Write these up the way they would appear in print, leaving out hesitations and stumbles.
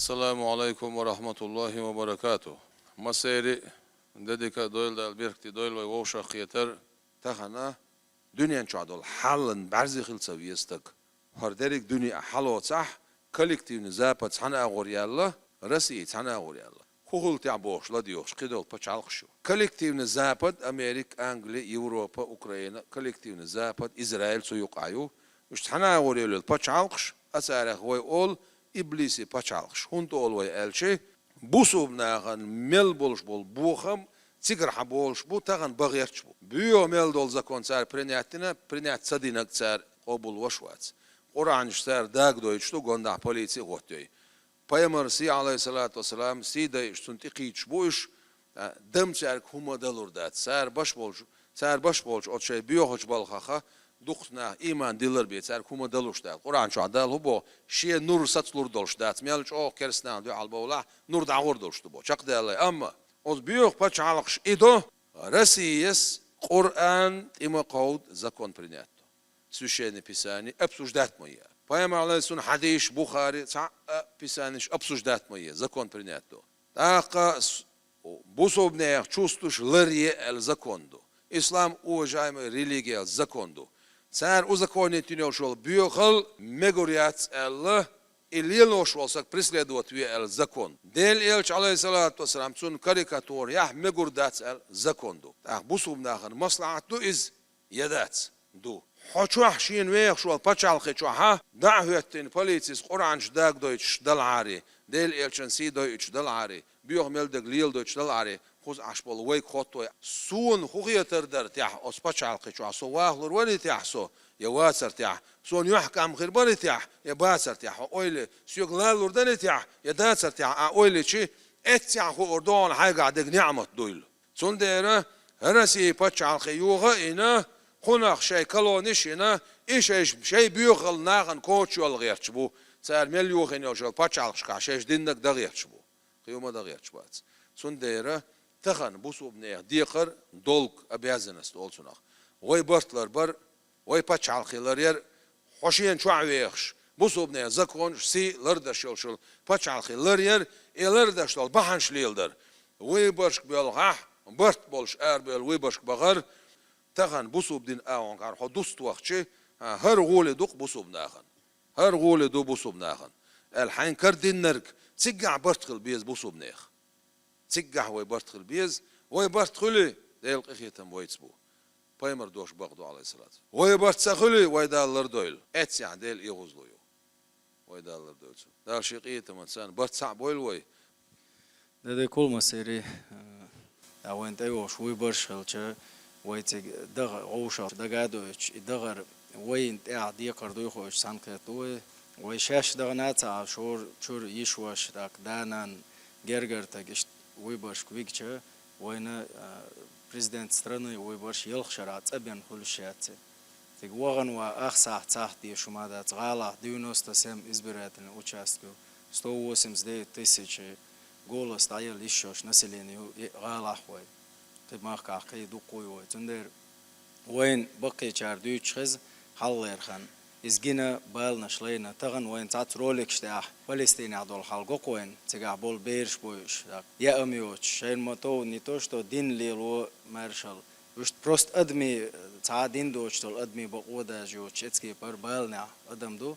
Assalamu alaikum wa rahmatullahi wa barakatuh. Masayri dedika doyl dal birkti doyl ve voşa khiyeter tahana dünyen çadol halın barzi khilsa viyestak. Harderik dünya halotsah kolektivni zapad sana agoriyalla Rasiyi sana agoriyalla. Kuhul ta'boşla diyoruz qidol paçalqşu. Kolektivni zapad Amerik, Angli, Avrupa, Ukrayna kolektivni zapad İsrail soyuqayu. Üst sana agoriyalla paçalqş asaraq voy ol İblisi paçalqış. Hunt olvay elçi bu subnağın mel boluş bol buğam tsigrha boluş bu tağın bağırç bu. Büyü mel dol zakon sar prinat sadinak sar obul vaşvats. Oranjlar dag doyçtu gonda polisi gotoy. Peygamber si aleyhissalatu vesselam si de suntiqiç bu iş dem sar kumadalurdat sar baş bolş o şey büyü hoç balxaxa duxna iman diler bir ser kuma daluşta Kur'an çadal bu şiye nur satılır doluşta melç o kersna diyor albola nur dağır doluştu bu çak değerli ama o büyük paçalık ido rasiyes Kur'an ima qavd zakon prinatto süşeni pisani absujdat moya Peygamber aleyhissalatu hadis Bukhari pisaniş absujdat moya zakon prinatto taqa bu sobne çustuş lırye el zakondo İslam уважаемый религия законду. Сар узаконитин ошол бюхал мегориат Allah илил ошолсак преследовать el закон. Del elç aleyhissalatu vesselam sun karikatur yah megurdat el zakondu. Tak bu subnağın maslahatı iz yadat du. Hoçuh şin ve şol paçalqı çoha da'vetin polisis Kur'anç dag doyç dalari. Del elçen si doyç dalari. Büyük meldeg lil doyç dalari. Хuz ашбол вай хоттой сун хугиятер дер тях оспачалқи чу асо вахлур вали тях со я васар тях сон юхкам хирбари тях я басар тях ойле сюглалур дани тях я дасар тях ойле чи et tях ху ordon hay qadeg ni'mat doyl son dera herasi paçalqi yuğa ina qonaq şey kaloniş ina iş şey büyüqıl nağın koç yol gıyarç bu sar mel yuğın yol paçalqqa şey dindak da gıyarç bu qiyoma da gıyarç bu son dera Tahan bu subneye diyakar dolg обязанность olsunaq. Oy bartlar bar, oy paçalqılar yer hoşiyen çoğaveyx. Bu subneye zakon si larda şol paçalqılar yer elarda şol bahanşlıyıldır. Oy başk belgah bart bolş erbel oy başk bagar tahan bu subdin awankar hudust waqti her gole duq bu subnaxan. Her gole du bu subnaxan. El hayn kardinnerk tsiga bartqıl biz bu subnex. تجح ويبرتخل بيز ويبرتخلي ده القخيتم ويتسبو بايمر دوش بغدو عليه الصلاة ويبرتخلي ويدالر دويل اتسع ديل يغزلو ويدالر دويل ده شقيتم انسان برتسع بويل وي ده كل مسيري اوين تايوش ويبرشخلچه ويتج دغ اوشا دغادوش دغر وين تاع ديقر دويخوش سانكتو ويشاش دغناتا شور يشوش داك دانان гергертагиш выборш квикче война президент страны выборш елхшара цабен хулшатse тиг ваганва ахса цахти шумада цгала 97 избирательных участков 189 тысяч голос даял ишош населению галахвай тимахка кай дукуй тундер войн бакичар дүйчхиз халлерхан izgina balna shlayna tagan wayn tat rolik shtah Palestina dol halgo koen tega bol bersh boysh ya amioch shayn moto ni to что din lilo marshal ust prost admi ta din doch tol admi boqoda jo chetski par balna adam do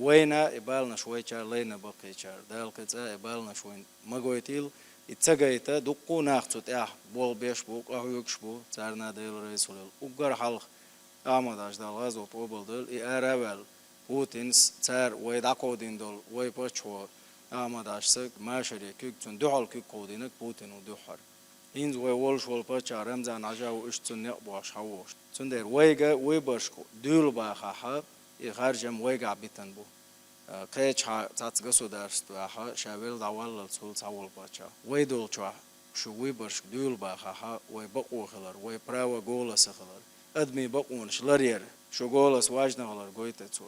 wayna ibalna shwaychar layna baqichar dalqata ibalna shwayn magoytil itsagaita duqqu naqtsut ya bol besh bu qahyuksh bu tsarna del resul ugar halq Amadaş dalgaz ot obuldul eravel Putin tsar way daqodin dol way paço amadaşsak maşere küktün duhal kük qodinik Putin u duhar inz way wolsh wol paça ramzan ajav üstün ne baş hawoş tünder wayga way baş dül ba ha harjam wayga bitan bu qeç ha tats gasudarstvo ha shavel dawal sul sawol paça way dol çwa şu way baş dül ba ha way baqoxlar way prava gola saxlar admi baqonsh lar yer şu golas vajnalar goytetsu